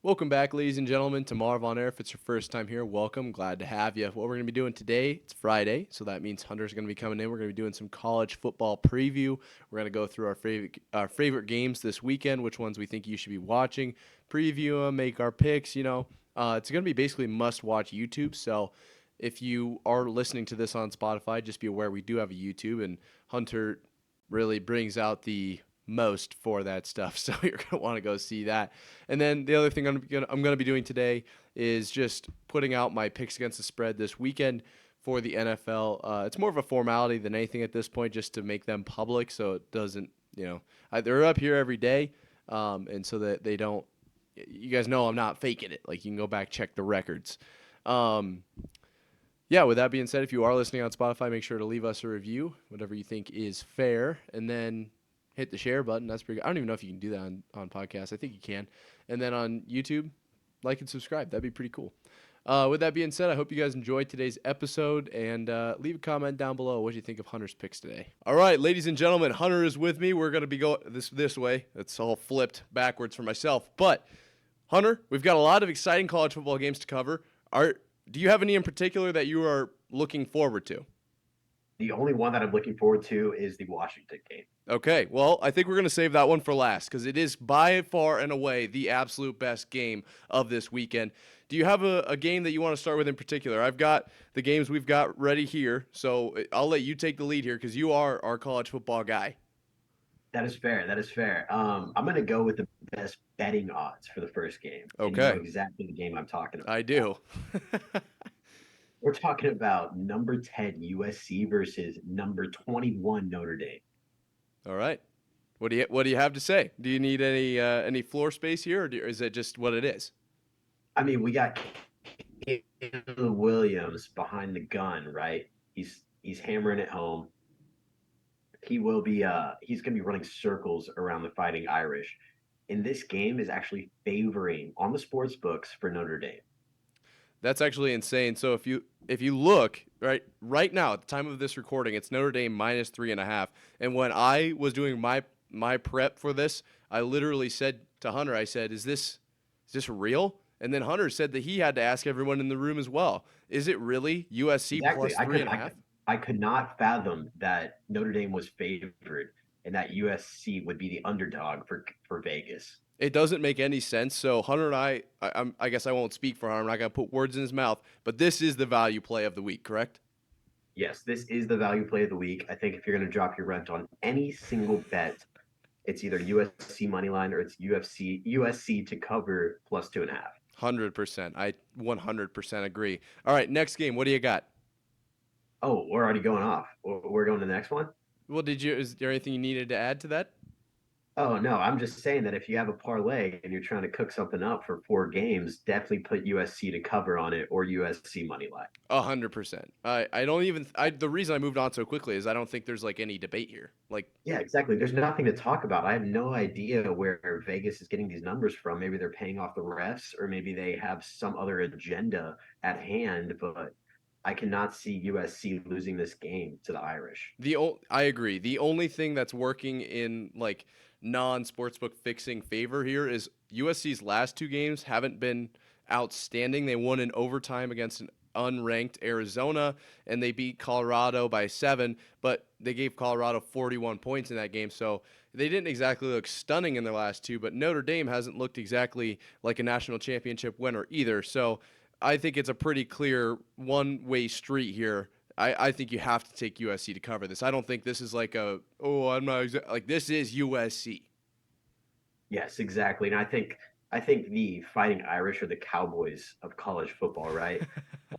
Welcome back, ladies and gentlemen, to Marv on Air. If it's your first time here, welcome. Glad to have you. What we're going to be doing today, it's Friday, so that means Hunter's going to be coming in. We're going to be doing some college football preview. We're going to go through our favorite games this weekend, which ones we think you should be watching, preview them, make our picks. It's going to be basically must-watch YouTube, so if you are listening to this on Spotify, just be aware we do have a YouTube, and Hunter really brings out the most for that stuff, so you're going to want to go see that. And then the other thing I'm going to be doing today is just putting out my picks against the spread this weekend for the NFL. It's more of a formality than anything at this point, just to make them public so it doesn't, they're up here every day, and so that they don't, you guys know I'm not faking it. Like, you can go back, check the records. With that being said, if you are listening on Spotify, make sure to leave us a review, whatever you think is fair, and then hit the share button. That's pretty good. I don't even know if you can do that on podcasts. I think you can. And then on YouTube, like and subscribe. That'd be pretty cool. With that being said, I hope you guys enjoyed today's episode, and leave a comment down below. What do you think of Hunter's picks today? All right, ladies and gentlemen, Hunter is with me. We're going to be going this way. It's all flipped backwards for myself. But, Hunter, we've got a lot of exciting college football games to cover. Do you have any in particular that you are looking forward to? The only one that I'm looking forward to is the Washington game. Okay, well, I think we're going to save that one for last because it is by far and away the absolute best game of this weekend. Do you have a game that you want to start with in particular? I've got the games we've got ready here, so I'll let you take the lead here because you are our college football guy. That is fair. I'm going to go with the best betting odds for the first game. Okay. And you know exactly the game I'm talking about. I do. We're talking about number 10 USC versus number 21 Notre Dame. All right. What do you have to say? Do you need any floor space here, or is it just what it is? I mean, we got Caleb Williams behind the gun, right? He's hammering it home. He will be he's going to be running circles around the Fighting Irish. And this game is actually favoring on the sports books for Notre Dame. That's actually insane. So if you look right now at the time of this recording, it's Notre Dame -3.5. And when I was doing my prep for this, I literally said to Hunter, I said, "Is this real?" And then Hunter said that he had to ask everyone in the room as well. Is it really USC exactly. plus 3.5? I could not fathom that Notre Dame was favored and that USC would be the underdog for Vegas. It doesn't make any sense. So Hunter and I guess I won't speak for Hunter. I'm not going to put words in his mouth, but this is the value play of the week, correct? Yes, this is the value play of the week. I think if you're going to drop your rent on any single bet, it's either USC money line or it's USC to cover plus 2.5. 100%. I 100% agree. All right, next game. What do you got? Oh, we're already going off. We're going to the next one? Well, is there anything you needed to add to that? Oh, no, I'm just saying that if you have a parlay and you're trying to cook something up for 4 games, definitely put USC to cover on it or USC money line. 100%. The reason I moved on so quickly is I don't think there's like any debate here. Yeah, exactly. There's nothing to talk about. I have no idea where Vegas is getting these numbers from. Maybe they're paying off the refs or maybe they have some other agenda at hand, but I cannot see USC losing this game to the Irish. I agree. The only thing that's working in like non-sportsbook fixing favor here is USC's last 2 games haven't been outstanding. They won in overtime against an unranked Arizona, and they beat Colorado by 7, but they gave Colorado 41 points in that game, so they didn't exactly look stunning in their last 2, but Notre Dame hasn't looked exactly like a national championship winner either, so I think it's a pretty clear one-way street here. I think you have to take USC to cover this. I don't think this is like this is USC. Yes, exactly. And I think the Fighting Irish are the Cowboys of college football, right?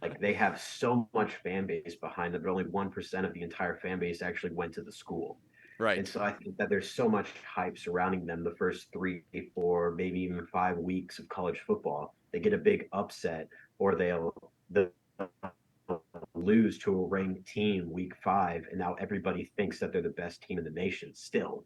Like they have so much fan base behind them, but only 1% of the entire fan base actually went to the school. Right. And so I think that there's so much hype surrounding them the first 3, 4, maybe even 5 weeks of college football. They get a big upset or they'll lose to a ranked team week 5, and now everybody thinks that they're the best team in the nation still.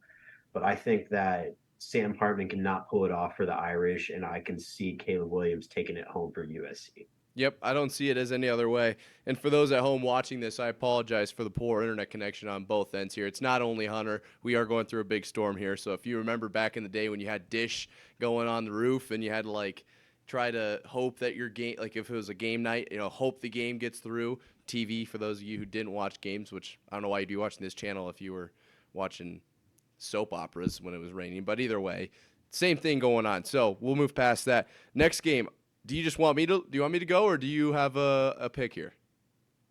But I think that Sam Hartman cannot pull it off for the Irish, and I can see Caleb Williams taking it home for USC. Yep, I don't see it as any other way. And for those at home watching this, I apologize for the poor internet connection on both ends here. It's not only Hunter. We are going through a big storm here. So if you remember back in the day when you had Dish going on the roof and you had to try to hope that your game, like if it was a game night, hope the game gets through TV for those of you who didn't watch games, which I don't know why you'd be watching this channel if you were watching soap operas when it was raining. But either way, same thing going on. So we'll move past that. Next game. Do you want me to go, or do you have a pick here?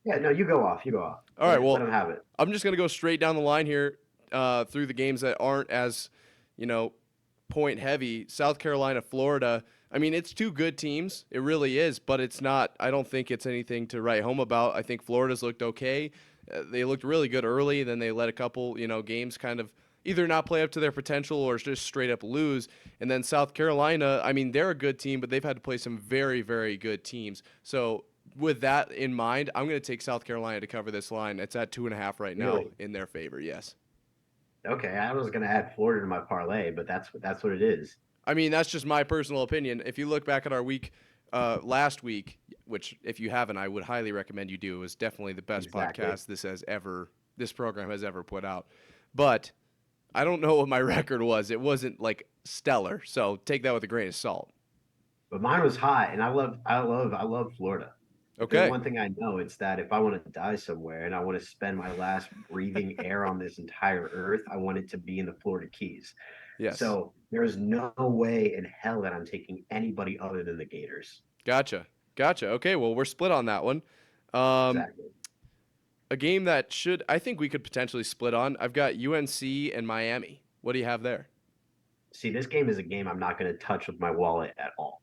Yeah, no, you go off. You go off. All right, well, let him have it. I'm just going to go straight down the line here through the games that aren't as, point heavy. South Carolina, Florida. I mean, it's two good teams. It really is, but it's not. I don't think it's anything to write home about. I think Florida's looked okay. They looked really good early, then they let a couple, games kind of either not play up to their potential or just straight up lose. And then South Carolina, I mean, they're a good team, but they've had to play some very, very good teams. So with that in mind, I'm going to take South Carolina to cover this line. It's at 2.5 right now in their favor. Yes. Okay, I was going to add Florida to my parlay, but that's what it is. I mean, that's just my personal opinion. If you look back at our week last week, which if you haven't, I would highly recommend you do. It was definitely the best podcast this program has ever put out. But I don't know what my record was. It wasn't like stellar, so take that with a grain of salt. But mine was high, and I love Florida. Okay. The one thing I know is that if I want to die somewhere and I want to spend my last breathing air on this entire earth, I want it to be in the Florida Keys. Yes. So there is no way in hell that I'm taking anybody other than the Gators. Gotcha. Okay, well, we're split on that one. Exactly. A game that I think we could potentially split on. I've got UNC and Miami. What do you have there? See, this game is a game I'm not going to touch with my wallet at all.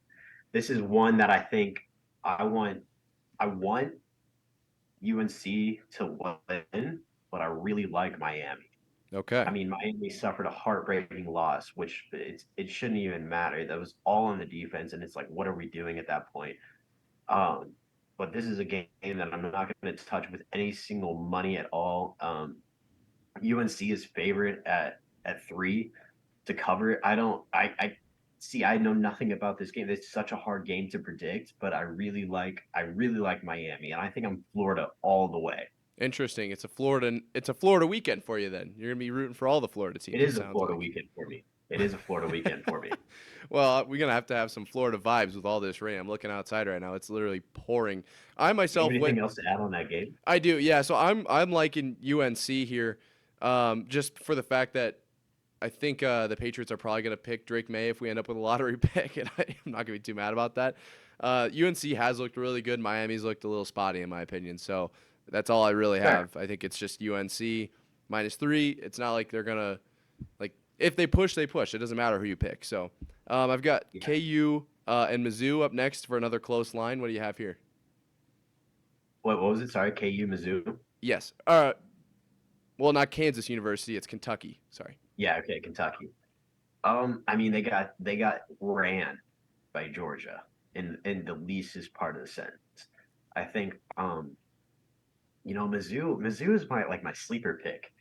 This is one that I think I want UNC to win, but I really like Miami. Okay. I mean, Miami suffered a heartbreaking loss, which it shouldn't even matter. That was all on the defense, and it's like, what are we doing at that point? But this is a game that I'm not going to touch with any single money at all. UNC is favorite at 3 to cover it. I know nothing about this game. It's such a hard game to predict, but I really like Miami, and I think I'm Florida all the way. Interesting. It's a Florida weekend for you then. You're going to be rooting for all the Florida teams. It is a Florida weekend for me. It is a Florida weekend for me. Well, we're going to have some Florida vibes with all this rain. I'm looking outside right now. It's literally pouring. I myself anything else to add on that game? I do. Yeah, so I'm liking UNC here just for the fact that I think the Patriots are probably going to pick Drake Maye if we end up with a lottery pick, and I'm not going to be too mad about that. UNC has looked really good. Miami's looked a little spotty in my opinion, so that's all I really have. Fair. I think it's just UNC -3. It's not like they're going to if they push, they push. It doesn't matter who you pick. So I've got KU and Mizzou up next for another close line. What do you have here? What was it? Sorry, KU, Mizzou? Yes. Well, not Kansas University. It's Kentucky. Sorry. Yeah, okay, Kentucky. I mean, they got ran by Georgia in the leastest part of the sentence. I think, Mizzou is my sleeper pick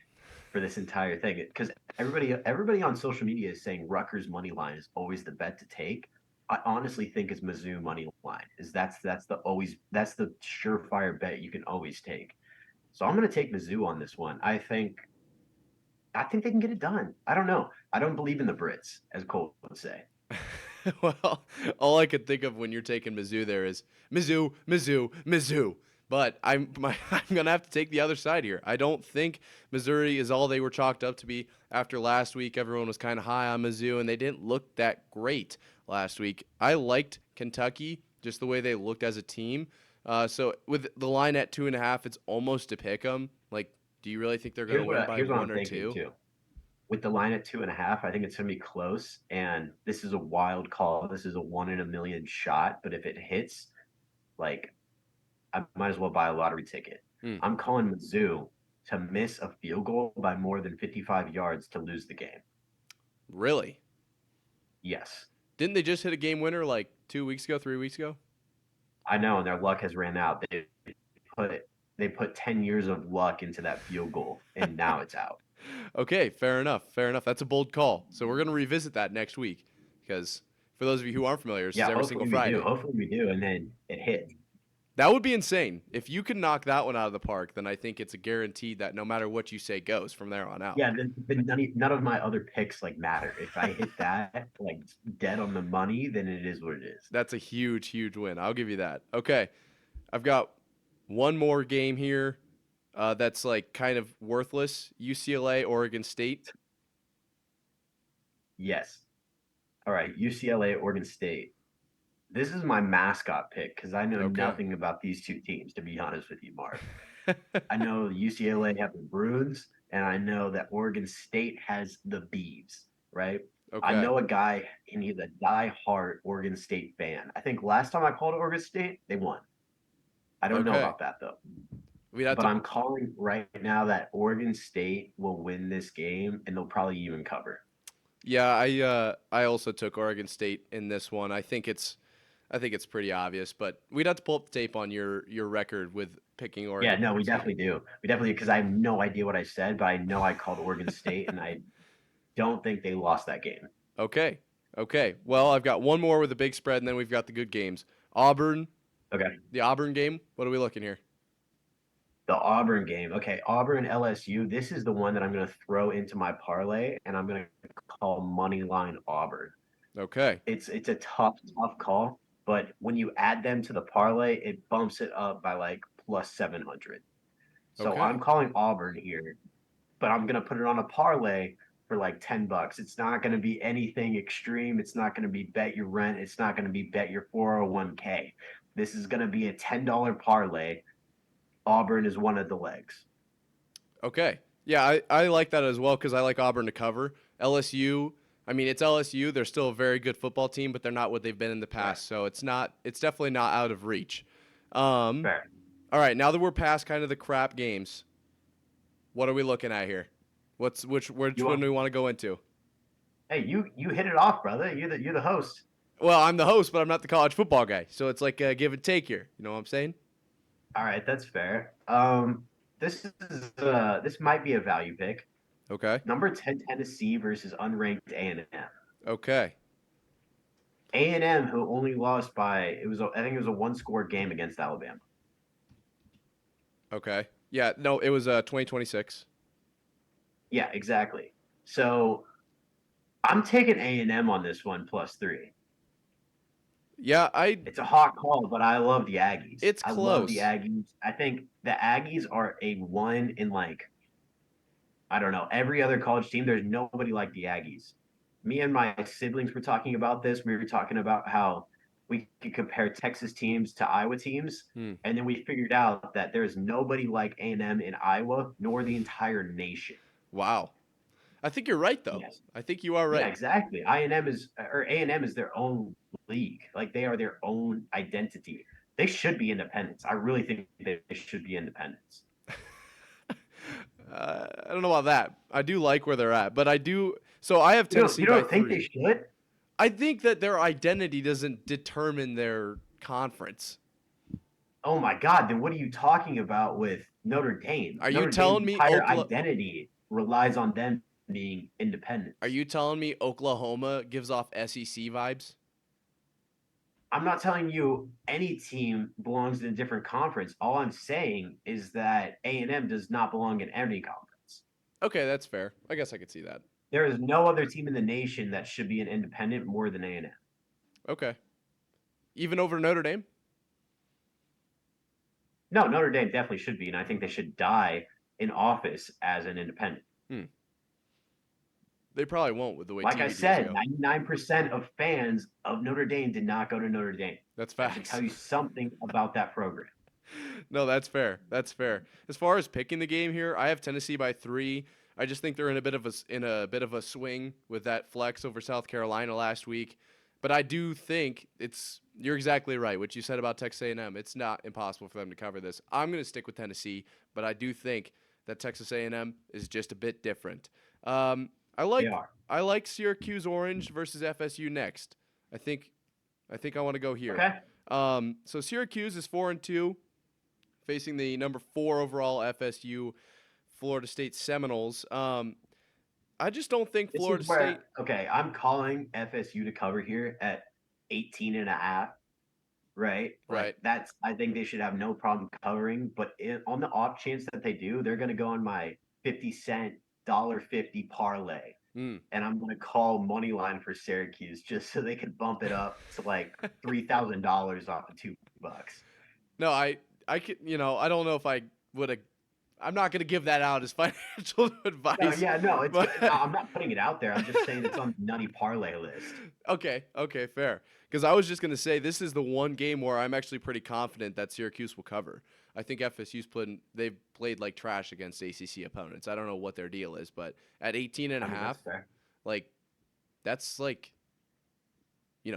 for this entire thing, because everybody on social media is saying Rutgers money line is always the bet to take. I honestly think it's Mizzou money line. That's the surefire bet you can always take. So I'm going to take Mizzou on this one. I think they can get it done. I don't know. I don't believe in the Brits, as Cole would say. Well, all I could think of when you're taking Mizzou there is Mizzou. But I'm going to have to take the other side here. I don't think Missouri is all they were chalked up to be. After last week, everyone was kind of high on Mizzou, and they didn't look that great last week. I liked Kentucky, just the way they looked as a team. So with the line at 2.5, it's almost to pick them. Do you really think they're going to win by 1 or 2? Too. With the line at 2.5, I think it's going to be close. And this is a wild call. This is a 1 in a million shot. But if it hits, I might as well buy a lottery ticket. I'm calling Mizzou to miss a field goal by more than 55 yards to lose the game. Really? Yes. Didn't they just hit a game winner 3 weeks ago? I know, and their luck has ran out. They put 10 years of luck into that field goal, and now it's out. Okay, fair enough. That's a bold call. So we're going to revisit that next week, because for those of you who aren't familiar, it's every single Friday. Hopefully we do, and then it hit. That would be insane. If you could knock that one out of the park, then I think it's a guarantee that no matter what you say goes from there on out. Yeah, then none of my other picks like matter. If I hit that like dead on the money, then it is what it is. That's a huge, huge win. I'll give you that. Okay. I've got one more game here that's like kind of worthless. UCLA, Oregon State. Yes. All right, UCLA, Oregon State. This is my mascot pick because I know Okay. nothing about these two teams, to be honest with you, Marv. I know UCLA have the Bruins, and I know that Oregon State has the Beavs, right? I Okay. know a guy, and he's a die-hard Oregon State fan. I think last time I called Oregon State, they won. I don't know Okay. about that, though. We'd have But to. I'm calling right now that Oregon State will win this game, and they'll probably even cover. Yeah, I also took Oregon State in this one. I think it's pretty obvious, but we'd have to pull up the tape on your record with picking Yeah, Oregon no, we State. definitely do. We definitely, because I have no idea what I said, but I know I called Oregon State, and I don't think they lost that game. Okay. Okay. Well, I've got one more with a big spread, and then we've got the good games. Auburn, Okay. the Auburn game. What are we looking here? The Auburn game. Okay, Auburn LSU. This is the one that I'm going to throw into my parlay, and I'm going to call money line Auburn. Okay. It's a tough call, but when you add them to the parlay, it bumps it up by like plus 700. So Okay. I'm calling Auburn here, but I'm going to put it on a parlay for like $10. It's not going to be anything extreme. It's not going to be bet your rent. It's not going to be bet your 401k. This is going to be a $10 parlay. Auburn is one of the legs. Okay. Yeah, I like that as well because I like Auburn to cover. LSU, I mean, it's LSU. They're still a very good football team, but they're not what they've been in the Right. past. So it's definitely not out of reach. Um, Fair. all right, now that we're past kind of the crap games, what are we looking at here? Which You one want? do we want to go into? Hey, you hit it off, brother. You're the host. Well, I'm the host, but I'm not the college football guy. So it's like a give and take here. You know what I'm saying? All right, that's fair. This might be a value pick. Okay. Number 10 Tennessee versus unranked A&M. Okay. A&M who only lost by I think it was a one-score game against Alabama. Okay. Yeah, no, it was 2026. Yeah, exactly. So I'm taking A&M on this one +3. Yeah, I It's a hot call, but I love the Aggies. it's I love the close. Aggies. I think the Aggies are a one in like I don't know, every other college team, there's nobody like the Aggies. Me and my siblings were talking about this. We were talking about how we could compare Texas teams to Iowa teams, Hmm. and then we figured out that there's nobody like A&M in Iowa, nor the entire nation. Wow. I think you're right though. Yes. I think you are Yeah, right. exactly. A&M is their own league. Like they are their own identity. They should be independents. I really think they should be independents. I don't know about that. I do like where they're at, but I do. So I have You Tennessee by don't think they 3. should? I think that their identity doesn't determine their conference. Oh my God, then what are you talking about with Notre Dame? Are you Notre Dame's telling me entire identity relies on them being Are independents. you telling me Oklahoma gives off SEC vibes? I'm not telling you any team belongs in a different conference. All I'm saying is that A&M does not belong in any conference. Okay, that's fair. I guess I could see that. There is no other team in the nation that should be an independent more than A&M. Okay. Even over Notre Dame? No, Notre Dame definitely should be, and I think they should die in office as an independent. Hmm. They probably won't with the way Like I TV deals said, go. 99% of fans of Notre Dame did not go to Notre Dame. That's That should facts. tell you something about that program. No, that's fair. That's fair. As far as picking the game here, I have Tennessee by 3. I just think they're in a bit of a swing with that flex over South Carolina last week. But I do think you're exactly right. What you said about Texas A&M, it's not impossible for them to cover this. I'm going to stick with Tennessee, but I do think that Texas A&M is just a bit different. I They like are. I like Syracuse Orange versus FSU next. I think I want to go here. Okay. So Syracuse is 4-2, facing the number 4 overall FSU Florida State Seminoles. I just don't think This Florida is where, State. okay, I'm calling FSU to cover here at 18 and a half. right? Right. Like I think they should have no problem covering. But on the off chance that they do, they're going to go on my 50 cent $1.50 parlay, Mm. and I'm going to call money line for Syracuse just so they can bump it up to like $3,000 off of $2. No, I could, I don't know if I would have. I'm not going to give that out as financial No, advice, yeah, no, it's. but I'm not putting it out there. I'm just saying it's on the nutty parlay list. okay, fair. Because I was just going to say this is the one game where I'm actually pretty confident that Syracuse will cover. I think they've played like trash against ACC opponents. I don't know what their deal is, but at 18 and a I mean, that's half, fair. like that's like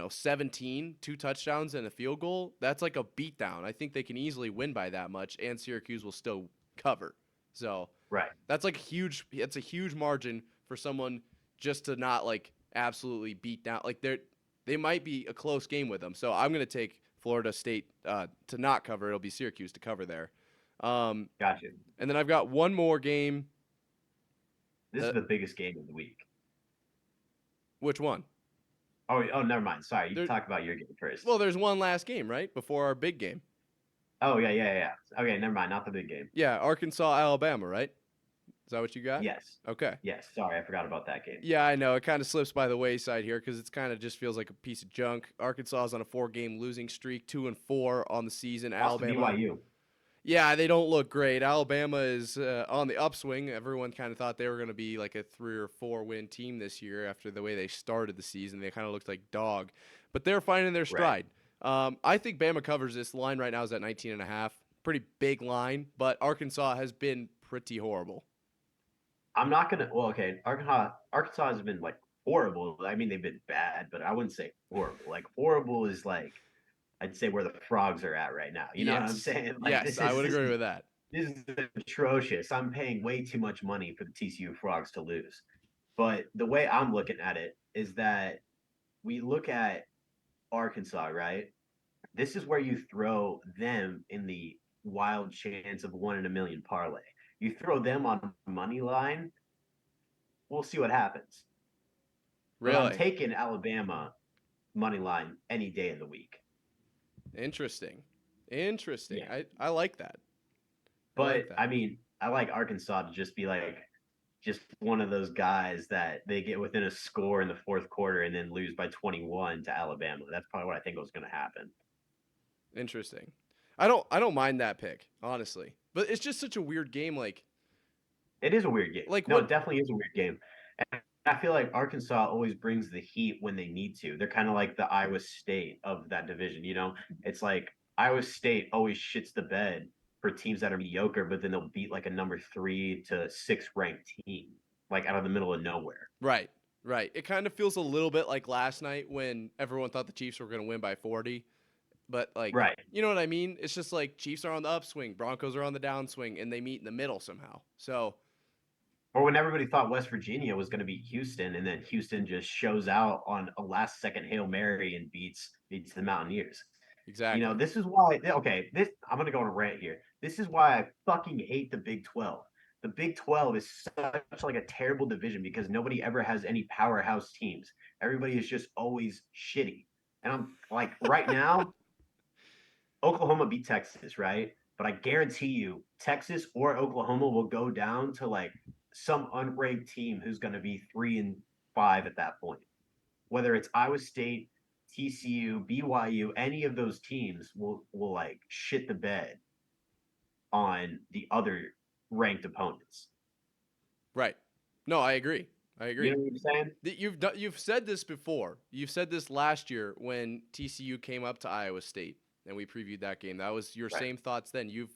17, 2 touchdowns and a field goal. That's like a beatdown. I think they can easily win by that much, and Syracuse will still cover. So Right. that's like huge. It's a huge margin for someone just to not like absolutely beat down. Like they might be a close game with them. So I'm gonna take Florida State to not cover. It'll be Syracuse to cover there. Gotcha. And then I've got one more game. This is the biggest game of the week. Which one? Oh, never mind. Sorry, you There, talk about your game first. well, there's one last game right before our big game. Oh yeah. Okay, never mind. Not the big game. Yeah, Arkansas, Alabama, right? Is that what you got? Yes. Okay. Yes. Sorry, I forgot about that game. Yeah, I know. It kind of slips by the wayside here because it's kind of just feels like a piece of junk. Arkansas is on a 4-game losing streak, 2-4 on the season. Lost to Alabama, BYU. yeah, they don't look great. Alabama is on the upswing. Everyone kind of thought they were going to be like a 3 or 4 win team this year after the way they started the season. They kind of looked like dog, but they're finding their stride. Right. I think Bama covers this. Line right now is at 19.5. Pretty big line, but Arkansas has been pretty horrible. I'm not gonna. Well, okay. Arkansas has been like horrible. I mean, they've been bad, but I wouldn't say horrible. Like horrible is like I'd say where the frogs are at right now. You know what I'm saying? Like Yes, I would agree with that. This is atrocious. I'm paying way too much money for the TCU Frogs to lose. But the way I'm looking at it is that we look at Arkansas, right? This is where you throw them in the wild chance of 1 in a million parlay. You throw them on money line, we'll see what happens. Really? But I'm taking Alabama money line any day of the week. Interesting. Yeah. I like that. But I mean, I like Arkansas to just be like just one of those guys that they get within a score in the fourth quarter and then lose by 21 to Alabama. That's probably what I think was going to happen. Interesting. I don't mind that pick, honestly. But it's just such a weird game. Like, it is a weird game. Like, it definitely is a weird game. And I feel like Arkansas always brings the heat when they need to. They're kind of like the Iowa State of that division. You know, it's like Iowa State always shits the bed for teams that are mediocre, but then they'll beat like a number 3 to 6 ranked team, like out of the middle of nowhere. Right. It kind of feels a little bit like last night when everyone thought the Chiefs were going to win by 40. But, like, right. You know what I mean? It's just like Chiefs are on the upswing, Broncos are on the downswing, and they meet in the middle somehow. So, or when everybody thought West Virginia was going to beat Houston, and then Houston just shows out on a last-second Hail Mary and beats the Mountaineers. Exactly. You know, this is why. Okay, I'm going to go on a rant here. This is why I fucking hate the Big 12. The Big 12 is such like a terrible division because nobody ever has any powerhouse teams. Everybody is just always shitty. And I'm like, right now, Oklahoma beat Texas, right? But I guarantee you, Texas or Oklahoma will go down to like some unranked team who's going to be 3-5 at that point. Whether it's Iowa State, TCU, BYU, any of those teams will like shit the bed on the other ranked opponents. Right. No, I agree. You know what I'm saying? You've said this before. You've said this last year when TCU came up to Iowa State and we previewed that game. That was your same thoughts then. You've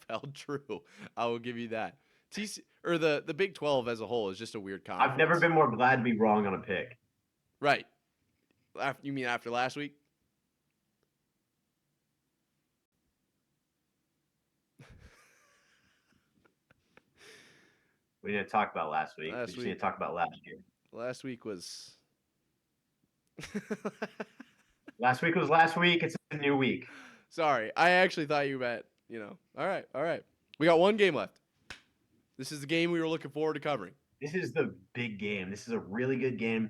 held true. I will give you that. The Big 12 as a whole is just a weird conference. I've never been more glad to be wrong on a pick. Right. You mean after last week? We didn't talk about last week. We just need to talk about last year. Last week was. Last week was last week. It's a new week. Sorry. I actually thought you meant, All right. We got one game left. This is the game we were looking forward to covering. This is the big game. This is a really good game.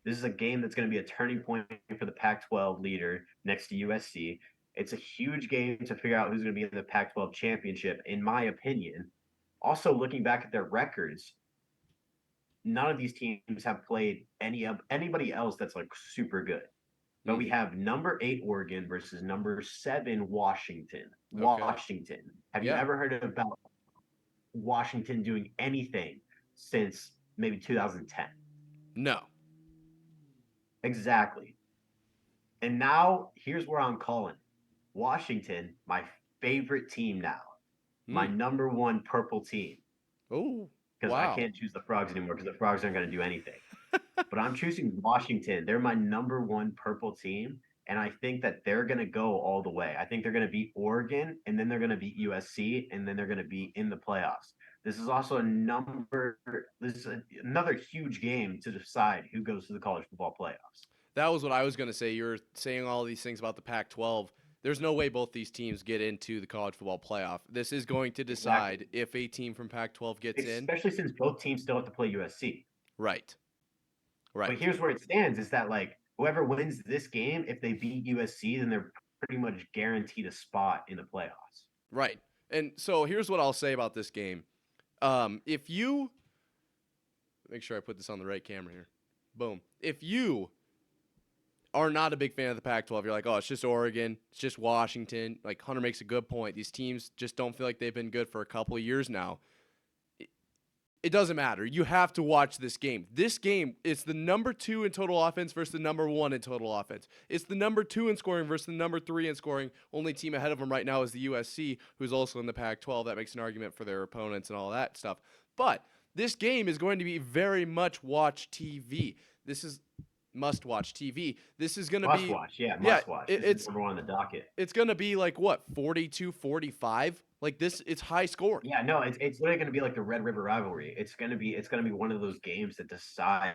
This is a game that's going to be a turning point for the Pac-12 leader next to USC. It's a huge game to figure out who's going to be in the Pac-12 championship, in my opinion. Also, looking back at their records, none of these teams have played anybody else that's like super good. But we have number 8 Oregon versus number 7 Washington. Okay. Washington. Have you Yeah. ever heard about Washington doing anything since maybe 2010? No. Exactly. And now here's where I'm calling. Washington, my favorite team now. My number 1 purple team. Oh, Because I wow. can't choose the Frogs anymore because the Frogs aren't going to do anything. But I'm choosing Washington. They're my number 1 purple team. And I think that they're going to go all the way. I think they're going to beat Oregon, and then they're going to beat USC, and then they're going to be in the playoffs. This is also another huge game to decide who goes to the college football playoffs. That was what I was going to say. You're saying all these things about the Pac-12. There's no way both these teams get into the college football playoff. This is going to decide if a team from Pac-12 gets in. Especially since both teams still have to play USC. Right. Right. But here's where it stands is that, like, whoever wins this game, if they beat USC, then they're pretty much guaranteed a spot in the playoffs. Right. And so here's what I'll say about this game. If you make sure I put this on the right camera here. Boom. If you are not a big fan of the Pac-12, you're like, oh, it's just Oregon, it's just Washington. Like Hunter makes a good point. These teams just don't feel like they've been good for a couple of years now. It doesn't matter. You have to watch this game. This game, it's the number 2 in total offense versus the number 1 in total offense. It's the number 2 in scoring versus the number 3 in scoring. Only team ahead of them right now is the USC, who's also in the Pac-12. That makes an argument for their opponents and all that stuff. But this game is going to be very much watch TV. This is must-watch TV. This is going to be... Must-watch, yeah, must-watch. It's number 1 on the docket. It's going to be like, what, 42-45? Like this, it's high scoring. Yeah, no, it's literally going to be like the Red River rivalry. It's going to be one of those games that decides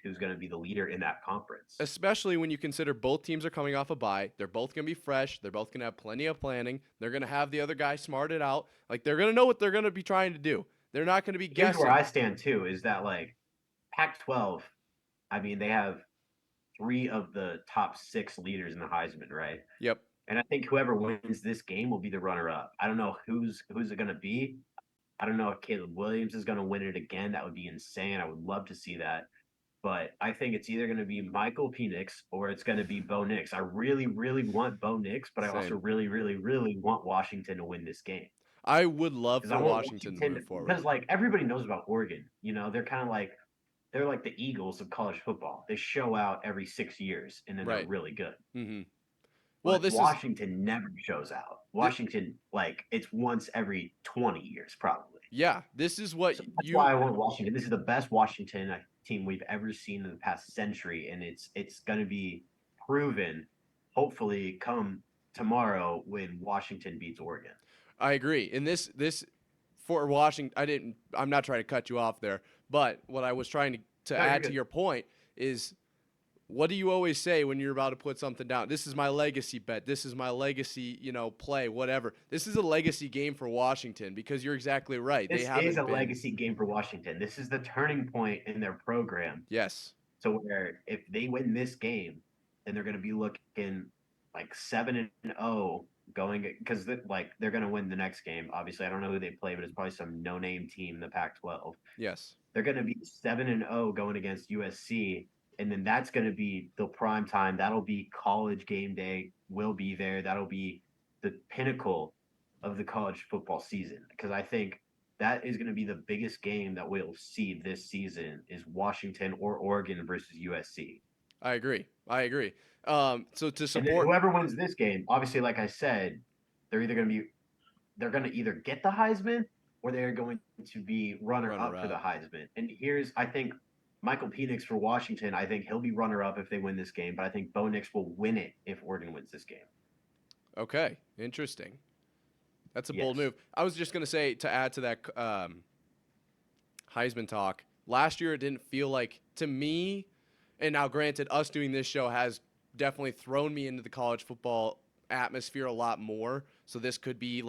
who's going to be the leader in that conference. Especially when you consider both teams are coming off a bye. They're both going to be fresh. They're both going to have plenty of planning. They're going to have the other guy smarted out. Like they're going to know what they're going to be trying to do. They're not going to be guessing. Here's where I stand too is that like Pac-12, I mean, they have 3 of the top 6 leaders in the Heisman, right? Yep. And I think whoever wins this game will be the runner-up. I don't know who's it going to be. I don't know if Caleb Williams is going to win it again. That would be insane. I would love to see that. But I think it's either going to be Michael Penix or it's going to be Bo Nix. I really, really want Bo Nix, but I also really, really, really want Washington to win this game. I would love for Washington to move forward. Because, like, everybody knows about Oregon. You know, they're kind of like – they're like the Eagles of college football. They show out every 6 years, and then they're really good. Mm-hmm. Well, Washington never shows out. Washington, like, it's once every 20 years, probably. Yeah, this is what that's why I want Washington. This is the best Washington team we've ever seen in the past century, and it's going to be proven, hopefully, come tomorrow when Washington beats Oregon. I agree. And this for Washington, I'm not trying to cut you off there, but what I was trying to add to your point is, what do you always say when you're about to put something down? This is my legacy bet. This is my legacy, play, whatever. This is a legacy game for Washington because you're exactly right. This is a legacy game for Washington. This is the turning point in their program. Yes. So where if they win this game, then they're going to be looking like 7-0 going because they're going to win the next game. Obviously, I don't know who they play, but it's probably some no-name team in the Pac-12. Yes. They're going to be 7-0 going against USC. And then that's going to be the prime time. That'll be college game day. Will be there. That'll be the pinnacle of the college football season. Because I think that is going to be the biggest game that we'll see this season is Washington or Oregon versus USC. I agree. So to support whoever wins this game, obviously, like I said, they're going to either get the Heisman or they're going to be runner-up for the Heisman. And I think, Michael Penix for Washington, I think he'll be runner-up if they win this game, but I think Bo Nix will win it if Oregon wins this game. Okay, interesting. That's a bold move. I was just going to say, to add to that Heisman talk, last year it didn't feel like, to me, and now granted, us doing this show has definitely thrown me into the college football atmosphere a lot more, so this could be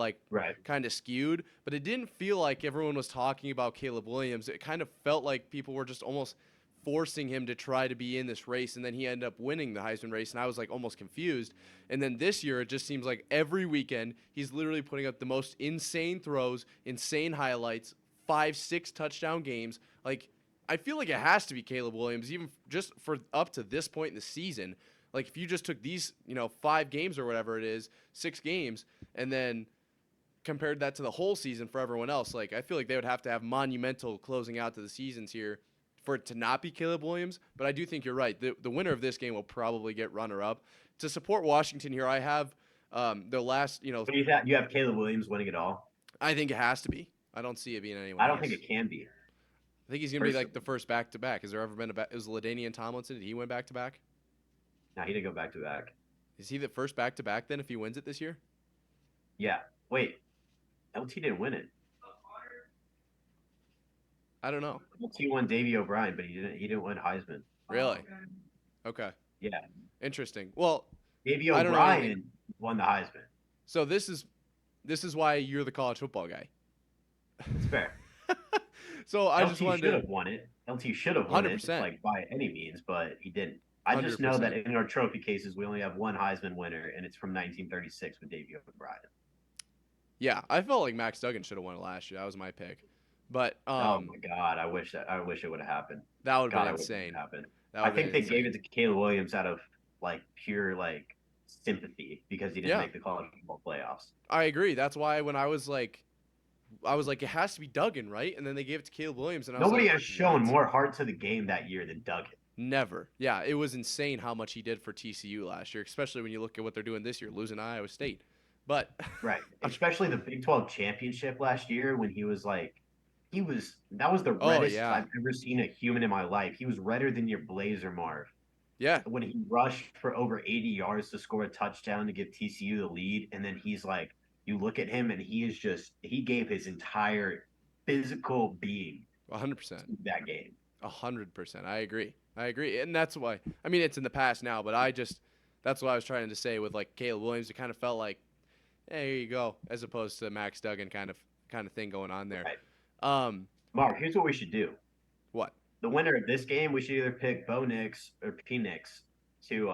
kind of skewed, but it didn't feel like everyone was talking about Caleb Williams. It kind of felt like people were just almost forcing him to try to be in this race, and then he ended up winning the Heisman race, and I was like almost confused. And then this year, it just seems like every weekend he's literally putting up the most insane throws, insane highlights, 5-6 touchdown games. Like, I feel like it has to be Caleb Williams, even just for up to this point in the season. Like, if you just took these, 5 games or whatever it is, 6 games, and then compared that to the whole season for everyone else, like, I feel like they would have to have monumental closing out to the seasons here for it to not be Caleb Williams. But I do think you're right. The winner of this game will probably get runner-up. To support Washington here, I have the last, But you have Caleb Williams winning it all? I think it has to be. I don't see it being anyone I don't else. think it can be. I think he's going to be like the first back-to-back. Has there ever been was LaDainian Tomlinson? Did he win back-to-back? No, he didn't go back-to-back. Is he the first back-to-back then if he wins it this year? Yeah. Wait. LT didn't win it. I don't know. LT won Davey O'Brien, but he didn't win Heisman. Really? Okay. Yeah. Interesting. Well, Davey O'Brien won the Heisman. So this is why you're the college football guy. It's fair. So I just wanted to have won it. LT should have won 100%. It, like by any means, but he didn't. I just 100%. Know that in our trophy cases, we only have one Heisman winner, and it's from 1936 with Davey O'Brien. Yeah, I felt like Max Duggan should have won it last year. That was my pick. But oh my God, I wish it would have happened. That would have been insane. I think they gave it to Caleb Williams out of like pure like sympathy because he didn't make the college football playoffs. I agree. That's why when I was like, it has to be Duggan, right? And then they gave it to Caleb Williams, and nobody has shown more heart to the game that year than Duggan. Never. Yeah, it was insane how much he did for TCU last year, especially when you look at what they're doing this year, losing to Iowa State. But right, especially the Big 12 championship last year when he was like. That was the reddest I've ever seen a human in my life. He was redder than your blazer, Marv. Yeah. When he rushed for over 80 yards to score a touchdown to give TCU the lead, and then he's like, you look at him and he gave his entire physical being 100% that game. 100%. I agree. And that's why, I mean, it's in the past now, but that's what I was trying to say with like Caleb Williams. It kind of felt like, hey, here you go, as opposed to Max Duggan kind of thing going on there. Right. Mark, here's what we should do. What? The winner of this game, we should either pick Bo Nix or Penix to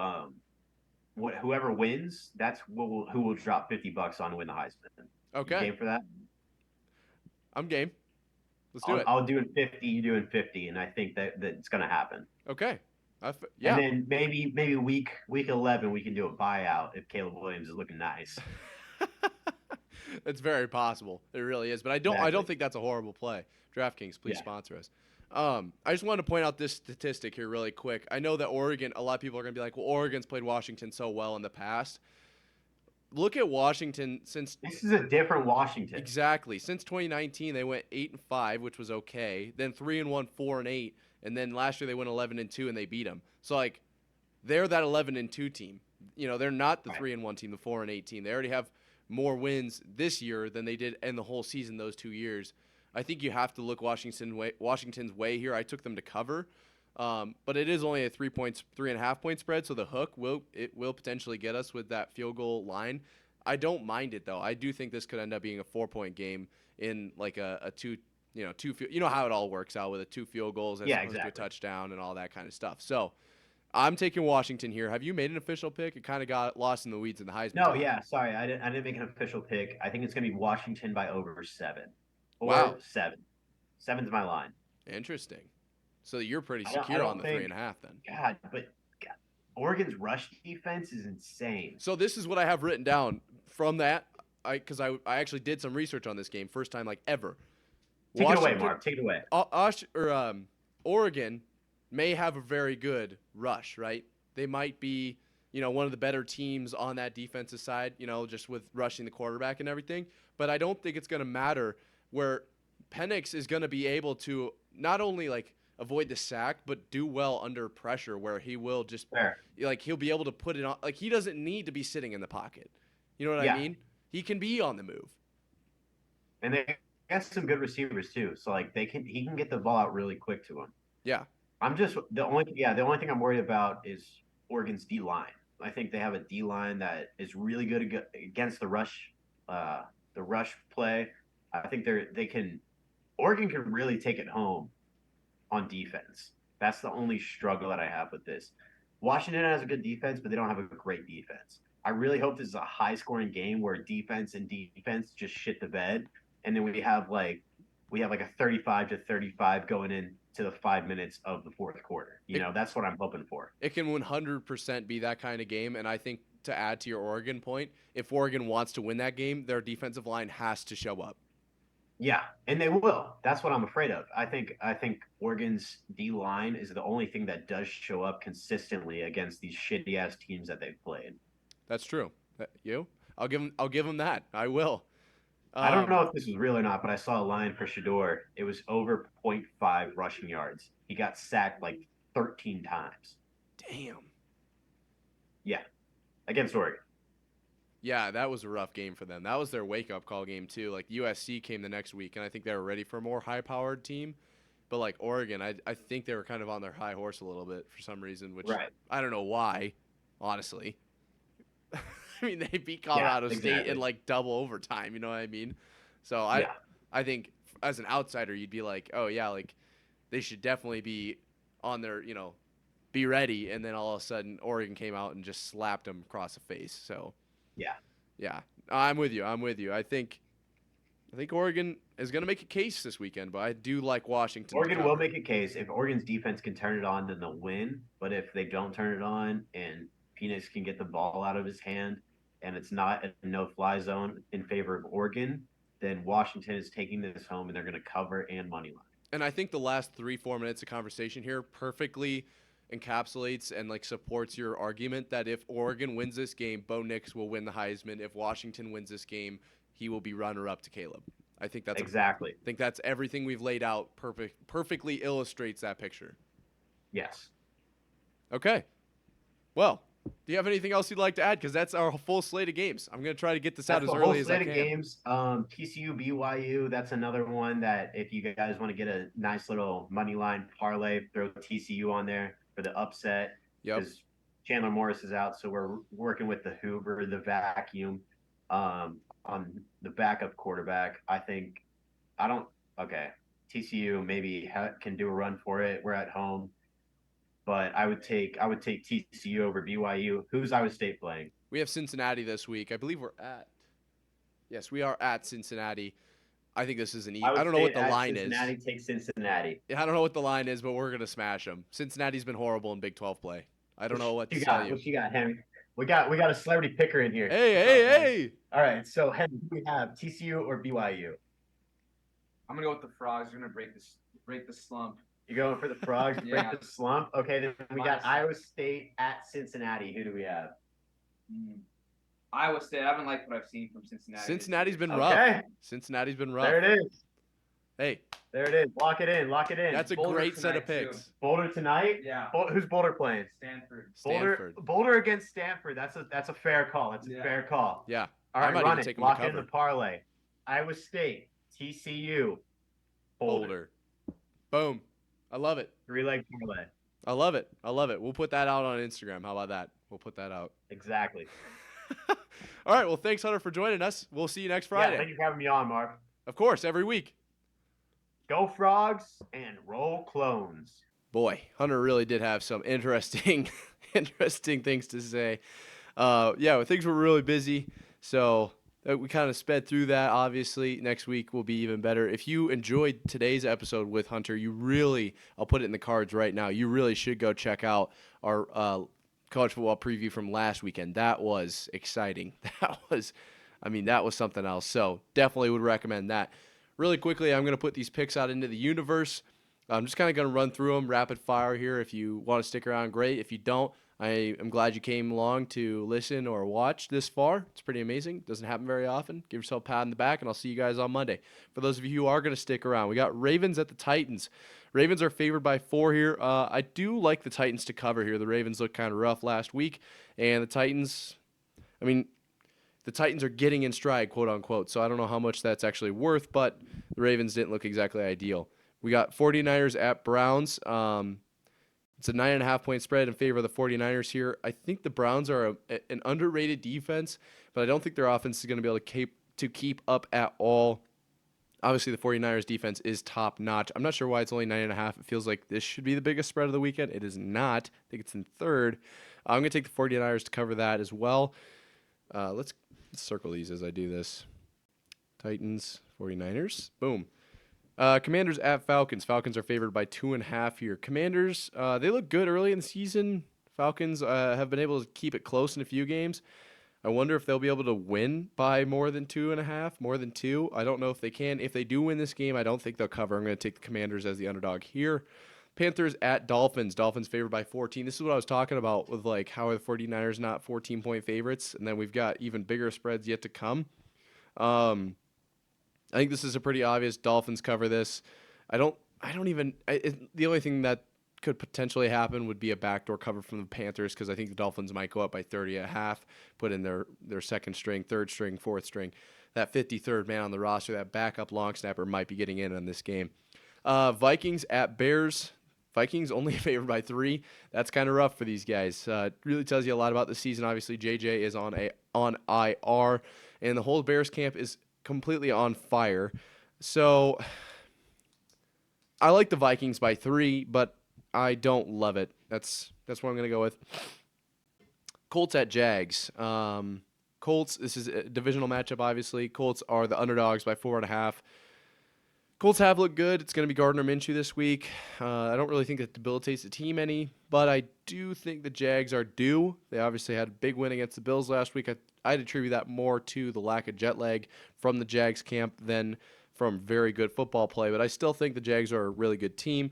whoever wins. That's who will drop $50 on to win the Heisman. Okay. You game for that? I'm game. Let's do it. I'll do it 50. You doing 50, and I think that it's gonna happen. Okay. Yeah. And then maybe week 11 we can do a buyout if Caleb Williams is looking nice. It's very possible. It really is. But I don't think that's a horrible play. DraftKings, please sponsor us. I just wanted to point out this statistic here really quick. I know that Oregon, a lot of people are going to be like, well, Oregon's played Washington so well in the past. Look at Washington since – this is a different Washington. Exactly. Since 2019, they went 8-5, which was okay. Then 3-1, 4-8. And then last year they went 11-2, and they beat them. So, like, they're that 11-2 team. You know, they're not the 3-1 team, the 4-8 team. They already have – more wins this year than they did in the whole season those 2 years. I think you have to look Washington's way here. I took them to cover, but it is only a 3.5 point spread, so the hook will potentially get us with that field goal line. I don't mind it though. I do think this could end up being a 4-point game in like a two. You know how it all works out with a 2 field goals as opposed to a touchdown and all that kind of stuff. So I'm taking Washington here. Have you made an official pick? It kind of got lost in the weeds in the Heisman. No, yeah, sorry, I didn't make an official pick. I think it's gonna be Washington by over 7. Wow, 7. 7's my line. Interesting. So you're pretty secure on the 3.5 then. God, Oregon's rush defense is insane. So this is what I have written down from that. Because I actually did some research on this game, first time like ever. Take it away, Mark. Take it away. Oregon may have a very good rush, right? They might be, one of the better teams on that defensive side, just with rushing the quarterback and everything. But I don't think it's going to matter where Penix is going to be able to not only like avoid the sack, but do well under pressure where he will just he'll be able to put it on. Like he doesn't need to be sitting in the pocket. You know what I mean? He can be on the move. And they got some good receivers too. So like he can get the ball out really quick to him. Yeah. The only thing I'm worried about is Oregon's D line. I think they have a D line that is really good against the rush play. I think Oregon can really take it home on defense. That's the only struggle that I have with this. Washington has a good defense, but they don't have a great defense. I really hope this is a high scoring game where defense and defense just shit the bed, and then we have like a 35-35 going into the 5 minutes of the fourth quarter. That's what I'm hoping for. It can 100% be that kind of game, and I think to add to your Oregon point, if Oregon wants to win that game, their defensive line has to show up. Yeah, and they will. That's what I'm afraid of. I think Oregon's D line is the only thing that does show up consistently against these shitty ass teams that they've played. That's true. You? I'll give them that. I will. I don't know if this is real or not, but I saw a line for Shador. It was over 0.5 rushing yards. He got sacked like 13 times. Damn. Yeah, against Oregon. Yeah, that was a rough game for them. That was their wake-up call game, too. Like, USC came the next week, and I think they were ready for a more high-powered team. But, like, Oregon, I think they were kind of on their high horse a little bit for some reason, which I don't know why, honestly. I mean, they beat Colorado State in, like, double overtime, you know what I mean? So, I think as an outsider, you'd be like, oh, yeah, like, they should definitely be on their, be ready. And then all of a sudden, Oregon came out and just slapped them across the face, so... Yeah, I'm with you. I think Oregon is going to make a case this weekend, but I do like Washington. Oregon will make a case. If Oregon's defense can turn it on, then they'll win. But if they don't turn it on and Penix can get the ball out of his hand and it's not a no-fly zone in favor of Oregon, then Washington is taking this home and they're going to cover and money line. And I think the last 3-4 minutes of conversation here perfectly encapsulates and like supports your argument that if Oregon wins this game, Bo Nix will win the Heisman. If Washington wins this game, he will be runner-up to Caleb. I think that's exactly. I think that's everything we've laid out. Perfectly illustrates that picture. Yes. Okay. Well, do you have anything else you'd like to add? Because that's our full slate of games. I'm going to try to get this out as early as I can. Games. TCU, BYU. That's another one that if you guys want to get a nice little money line parlay, throw TCU on there for the upset. Because Chandler Morris is out, so we're working with the Hoover, the vacuum, on the backup quarterback. TCU maybe can do a run for it. We're at home. But I would take TCU over BYU. Who's Iowa State playing? We have Cincinnati this week. I believe we are at Cincinnati. I think this is an I don't know what the line is. Cincinnati takes Cincinnati. I don't know what the line is, but we're going to smash them. Cincinnati's been horrible in Big 12 play. I don't know what to tell you. What you got, Henry? We got a celebrity picker in here. Hey. All right, so Henry, we have TCU or BYU? I'm going to go with the Frogs. They're going to break the slump. You're going for the Frogs to break the slump? Okay, then we got Iowa State at Cincinnati. Who do we have? Iowa State. I haven't liked what I've seen from Cincinnati. Cincinnati's been rough. Cincinnati's been rough. There it is. Hey. There it is. Lock it in. That's a great set of picks. Too. Boulder tonight? Yeah. Who's Boulder playing? Stanford. Boulder against Stanford. That's a fair call. That's a fair call. Yeah. All right, run it. Lock in the parlay. Iowa State, TCU, Boulder. Boom. I love it. 3-leg parlay. I love it. We'll put that out on Instagram. How about that? We'll put that out. Exactly. All right. Well, thanks, Hunter, for joining us. We'll see you next Friday. Yeah, thank you for having me on, Marv. Of course, every week. Go Frogs and roll clones. Boy, Hunter really did have some interesting things to say. Things were really busy, so we kind of sped through that. Obviously, next week will be even better. If you enjoyed today's episode with Hunter, I'll put it in the cards right now. You really should go check out our college football preview from last weekend. That was exciting. That was something else. So definitely would recommend that. Really quickly, I'm going to put these picks out into the universe. I'm just kind of going to run through them rapid fire here. If you want to stick around, great. If you don't, I am glad you came along to listen or watch this far. It's pretty amazing. Doesn't happen very often. Give yourself a pat on the back, and I'll see you guys on Monday. For those of you who are going to stick around, we got Ravens at the Titans. Ravens are favored by 4 here. I do like the Titans to cover here. The Ravens looked kind of rough last week, and the Titans are getting in stride, quote unquote. So I don't know how much that's actually worth, but the Ravens didn't look exactly ideal. We got 49ers at Browns. It's a 9.5-point spread in favor of the 49ers here. I think the Browns are an underrated defense, but I don't think their offense is going to be able to keep up at all. Obviously, the 49ers defense is top notch. I'm not sure why it's only 9.5. It feels like this should be the biggest spread of the weekend. It is not. I think it's in third. I'm going to take the 49ers to cover that as well. Let's circle these as I do this. Titans, 49ers. Boom. Commanders at Falcons. Falcons are favored by 2.5 here. Commanders, they look good early in the season. Falcons have been able to keep it close in a few games. I wonder if they'll be able to win by more than 2.5, more than 2. I don't know if they can. If they do win this game, I don't think they'll cover. I'm going to take the Commanders as the underdog here. Panthers at Dolphins. Dolphins favored by 14. This is what I was talking about with like how are the 49ers not 14-point favorites, and then we've got even bigger spreads yet to come. I think this is a pretty obvious Dolphins cover this. The only thing that could potentially happen would be a backdoor cover from the Panthers because I think the Dolphins might go up by 30.5, put in their second string, third string, fourth string. That 53rd man on the roster, that backup long snapper might be getting in on this game. Vikings at Bears. Vikings only favored by 3. That's kind of rough for these guys. It really tells you a lot about the season. Obviously, JJ is on IR, and the whole Bears camp is completely on fire. So I like the Vikings by 3, but I don't love it. That's what I'm going to go with. Colts at Jags. Colts, this is a divisional matchup, obviously. Colts are the underdogs by 4.5. Colts have looked good. It's going to be Gardner Minshew this week. I don't really think that debilitates the team any, but I do think the Jags are due. They obviously had a big win against the Bills last week. I'd attribute that more to the lack of jet lag from the Jags camp than from very good football play, but I still think the Jags are a really good team.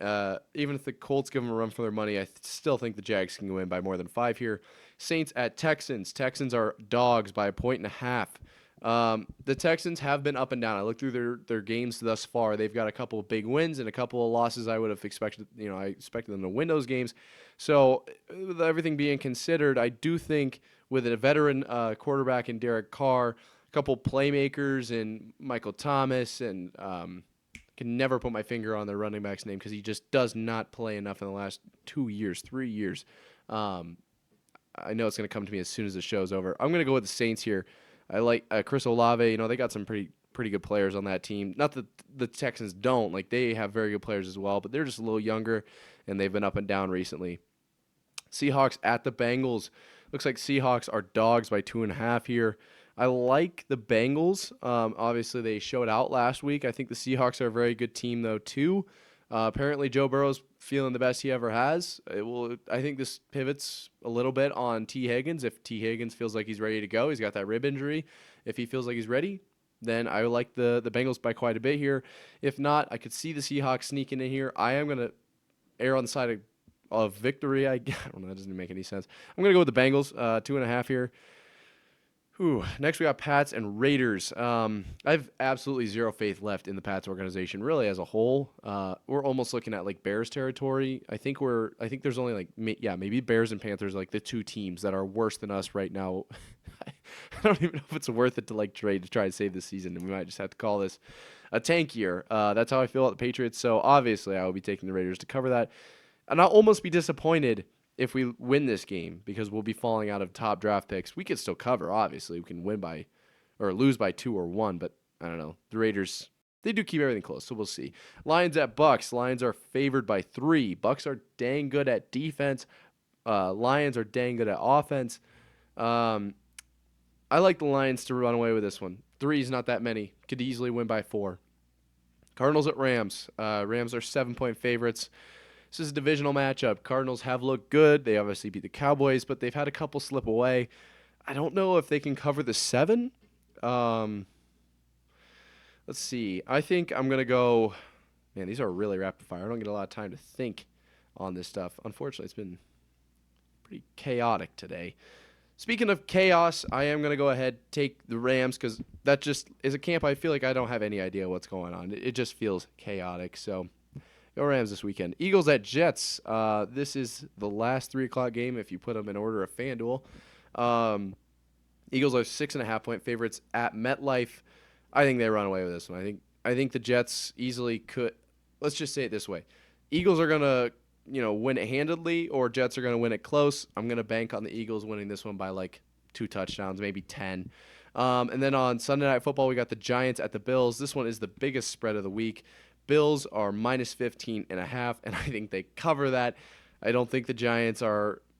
Even if the Colts give them a run for their money, I still think the Jags can win by more than 5 here. Saints at Texans. Texans are dogs by 1.5. The Texans have been up and down. I looked through their games thus far. They've got a couple of big wins and a couple of losses I would have expected. I expected them to win those games. So with everything being considered, I do think with a veteran quarterback in Derek Carr, a couple playmakers in Michael Thomas, and can never put my finger on their running back's name because he just does not play enough in the last 3 years. I know it's going to come to me as soon as the show's over. I'm going to go with the Saints here. I like Chris Olave. They got some pretty good players on that team. Not that the Texans don't. Like, they have very good players as well, but they're just a little younger, and they've been up and down recently. Seahawks at the Bengals. Looks like Seahawks are dogs by 2.5 here. I like the Bengals. Obviously, they showed out last week. I think the Seahawks are a very good team, though, too. Apparently, Joe Burrow's feeling the best he ever has. I think this pivots a little bit on T. Higgins. If T. Higgins feels like he's ready to go, he's got that rib injury. If he feels like he's ready, then I like the Bengals by quite a bit here. If not, I could see the Seahawks sneaking in here. I am going to err on the side of victory. I don't know. That doesn't make any sense. I'm going to go with the Bengals, 2.5 here. Next we got Pats and Raiders. I have absolutely zero faith left in the Pats organization, really as a whole. We're almost looking at like Bears territory. I think there's only maybe Bears and Panthers, like the two teams that are worse than us right now. I don't even know if it's worth it to like trade to try to save this season, and we might just have to call this a tank year. That's how I feel about the Patriots. So obviously I will be taking the Raiders to cover that, and I'll almost be disappointed if we win this game because we'll be falling out of top draft picks. We could still cover, obviously. We can win by or lose by 2 or 1, but I don't know. The Raiders, they do keep everything close, so we'll see. Lions at Bucks. Lions are favored by 3. Bucks are dang good at defense. Lions are dang good at offense. I like the Lions to run away with this one. 3 is not that many. Could easily win by 4. Cardinals at Rams. Rams are 7-point favorites. This is a divisional matchup. Cardinals have looked good. They obviously beat the Cowboys, but they've had a couple slip away. I don't know if they can cover the 7. Let's see. I think I'm going to go... Man, these are really rapid fire. I don't get a lot of time to think on this stuff. Unfortunately, it's been pretty chaotic today. Speaking of chaos, I am going to go ahead take the Rams because that just is a camp I feel like I don't have any idea what's going on. It just feels chaotic, so... Go Rams this weekend. Eagles at Jets. This is the last 3 o'clock game if you put them in order of FanDuel. Eagles are 6.5-point favorites at MetLife. I think they run away with this one. I think the Jets easily could. Let's just say it this way: Eagles are gonna win it handedly, or Jets are gonna win it close. I'm gonna bank on the Eagles winning this one by like 2 touchdowns, maybe 10. And then on Sunday Night Football, we got the Giants at the Bills. This one is the biggest spread of the week. Bills are minus 15.5, and I think they cover that. I don't think the Giants are –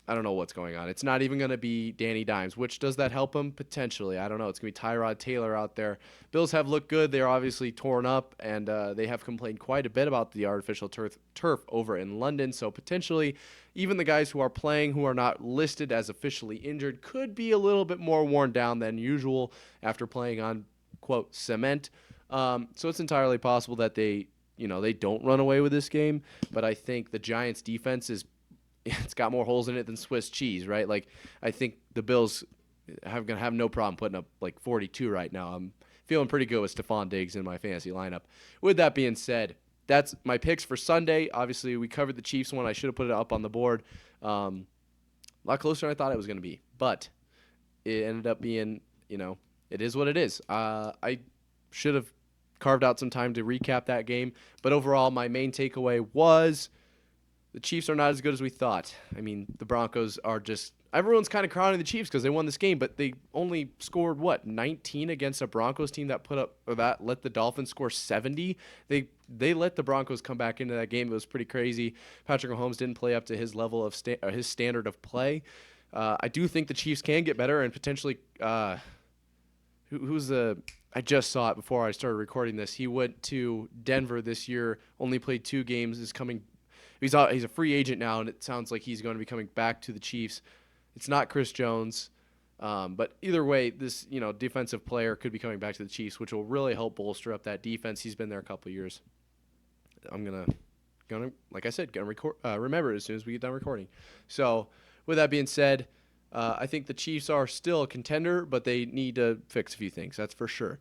I don't know what's going on. It's not even going to be Danny Dimes, which does that help him? Potentially. I don't know. It's going to be Tyrod Taylor out there. Bills have looked good. They're obviously torn up, and they have complained quite a bit about the artificial turf over in London. So potentially even the guys who are playing who are not listed as officially injured could be a little bit more worn down than usual after playing on, quote, cement. So it's entirely possible that they don't run away with this game. But I think the Giants' defense it's got more holes in it than Swiss cheese, right? Like, I think the Bills are going to have no problem putting up like 42 right now. I'm feeling pretty good with Stephon Diggs in my fantasy lineup. With that being said, that's my picks for Sunday. Obviously, we covered the Chiefs one. I should have put it up on the board. A lot closer than I thought it was going to be. But it ended up being, it is what it is. I should have carved out some time to recap that game. But overall, my main takeaway was the Chiefs are not as good as we thought. I mean, the Broncos are just – everyone's kind of crowning the Chiefs because they won this game, but they only scored, 19 against a Broncos team that let the Dolphins score 70? They let the Broncos come back into that game. It was pretty crazy. Patrick Mahomes didn't play up to his level of his standard of play. I do think the Chiefs can get better and potentially I just saw it before I started recording this. He went to Denver this year, only played 2 games, He's a free agent now, and it sounds like he's going to be coming back to the Chiefs. It's not Chris Jones, but either way, this defensive player could be coming back to the Chiefs, which will really help bolster up that defense. He's been there a couple of years. I'm gonna like I said, remember it as soon as we get done recording. So with that being said, I think the Chiefs are still a contender, but they need to fix a few things. That's for sure.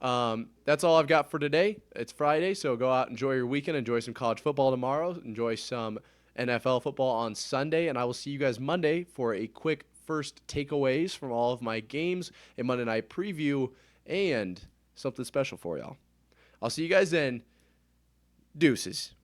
That's all I've got for today. It's Friday, so go out, enjoy your weekend, enjoy some college football tomorrow, enjoy some NFL football on Sunday, and I will see you guys Monday for a quick first takeaways from all of my games, a Monday night preview, and something special for y'all. I'll see you guys then. Deuces.